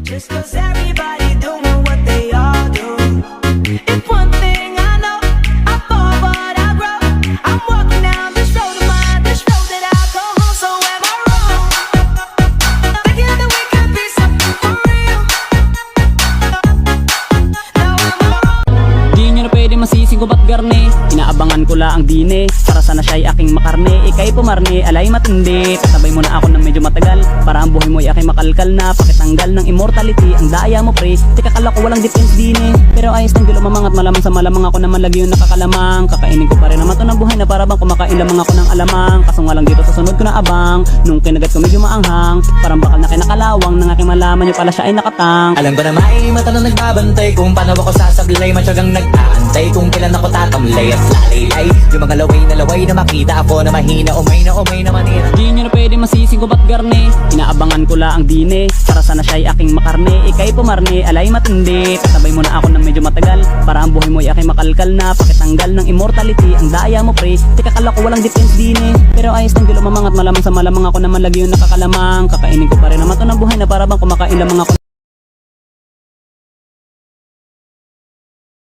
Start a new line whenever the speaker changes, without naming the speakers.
Just 'cause everybody doing what they all do. If one thing I know, I fall but I grow. I'm walking down this road of mine, this road that I go home. So am I wrong? Thinking that we could be something for real. Now am I wrong?
Di nyo na pwede masising ko ba't garne. Inaabangan ko la ang dine, para sana siya'y aking makarne. Ika'y pumarne, alay matindi. Kasabay mo na ako ng medyo matagal, para ang buhay mo'y aking makalkal na. Pakitanggal ng immortality, ang daya mo pre. Di kakala ko walang defense dine, pero ayos ng gulo mamangat malamang sa malamang. Ako naman lagi yung nakakalamang, kakainin ko pa rin naman to ng buhay na para bang kumakain lamang ako ng alamang. Kaso nga lang dito sa sunod ko na abang, nung kinagat ko medyo maanghang, parang bakal na kinakalawang, nang aking malaman nyo pala siya ay nakatang.
Alam ko na may mata na nagbabantay kung paano ako sasablay. Matyagang nag-aantay kung kailan ako tatamlay at lalaylay. Yung mga laway na makita ako na mahina, umay na manira.
Di nyo na pwede masising ko ba't garne. Inaabangan ko la ang dine, para sana siya'y aking makarne. Ika'y pumarne, alay matindi. Kasabay mo na ako ng medyo matagal, para ang buhay mo'y aking makalkal na. Pakitanggal ng immortality, ang daya mo pre. Di kakala ko walang defense dine, pero ayos ng gulo mamangat malamang sa malamang. Ako naman lagi yung nakakalamang, kakainin ko pa rin naman to ng buhay na para bang kumakain lamang ako.